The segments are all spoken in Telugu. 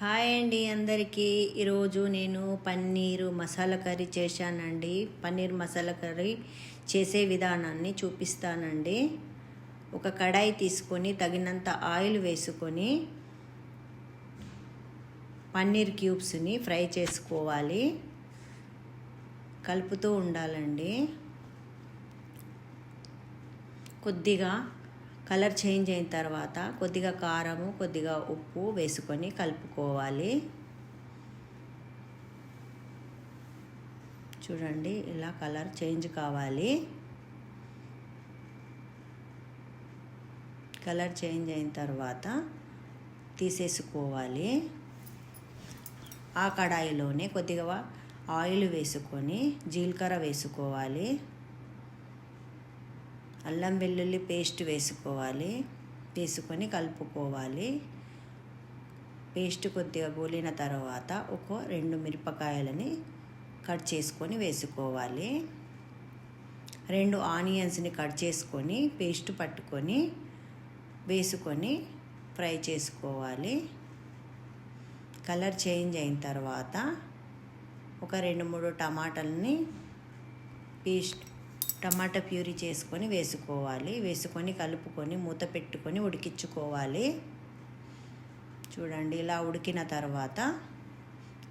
హాయ్ అండి అందరికీ. ఈరోజు నేను పన్నీరు మసాలా కర్రీ చేశానండి. పన్నీర్ మసాలా కర్రీ చేసే విధానాన్ని చూపిస్తానండి. ఒక కడాయి తీసుకొని తగినంత ఆయిల్ వేసుకొని పన్నీర్ క్యూబ్స్ని ఫ్రై చేసుకోవాలి. కలుపుతూ ఉండాలండి. కొద్దిగా కలర్ చేంజ్ అయిన తర్వాత కొద్దిగా కారము, కొద్దిగా ఉప్పు వేసుకొని కలుపుకోవాలి. చూడండి, ఇలా కలర్ చేంజ్ కావాలి. కలర్ చేంజ్ అయిన తర్వాత తీసేసుకోవాలి. ఆ కడాయిలోనే కొద్దిగా ఆయిల్ వేసుకొని జీలకర్ర వేసుకోవాలి. అల్లం వెల్లుల్లి పేస్ట్ వేసుకొని కలుపుకోవాలి. పేస్ట్ కొద్దిగా గోలిన తర్వాత ఒక 2 మిరపకాయలని కట్ చేసుకొని వేసుకోవాలి. 2 ఆనియన్స్ని కట్ చేసుకొని పేస్ట్ పట్టుకొని వేసుకొని ఫ్రై చేసుకోవాలి. కలర్ చేంజ్ అయిన తర్వాత ఒక 2-3 టమాటాలని టమాటా ప్యూరీ చేసుకొని వేసుకొని కలుపుకొని మూత పెట్టుకొని ఉడికించుకోవాలి. చూడండి, ఇలా ఉడికిన తర్వాత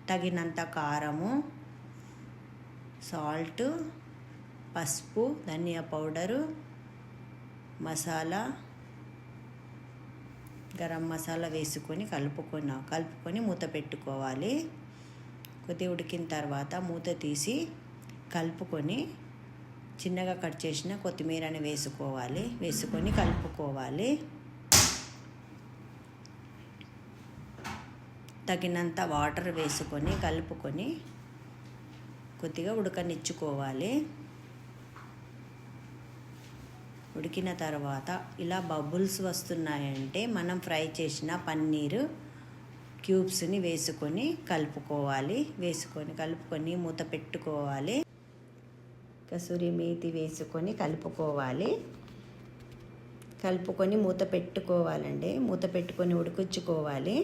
తగినంత కారము, సాల్ట్, పసుపు, ధనియా పౌడరు, మసాలా, గరం మసాలా వేసుకొని కలుపుకొని మూత పెట్టుకోవాలి. కొద్దిగా ఉడికిన తర్వాత మూత తీసి కలుపుకొని చిన్నగా కట్ చేసిన కొత్తిమీరని వేసుకొని కలుపుకోవాలి. తగినంత వాటర్ వేసుకొని కలుపుకొని కొద్దిగా ఉడకనిచ్చుకోవాలి. ఉడికిన తర్వాత ఇలా బబుల్స్ వస్తున్నాయంటే మనం ఫ్రై చేసిన పన్నీరు క్యూబ్స్ని వేసుకొని కలుపుకొని మూత పెట్టుకోవాలి. కసూరి మేతి వేసుకొని కలుపుకొని మూత పెట్టుకోవాలండి. మూత పెట్టుకొని ఉడికించుకోవాలి.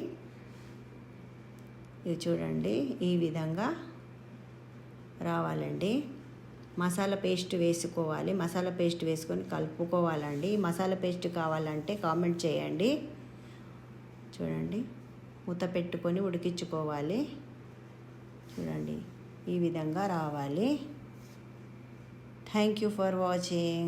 ఇది చూడండి, ఈ విధంగా రావాలండి. మసాలా పేస్ట్ వేసుకొని కలుపుకోవాలండి. మసాలా పేస్ట్ కావాలంటే కామెంట్ చేయండి. చూడండి, మూత పెట్టుకొని ఉడికించుకోవాలి. చూడండి, ఈ విధంగా రావాలి. Thank you for watching.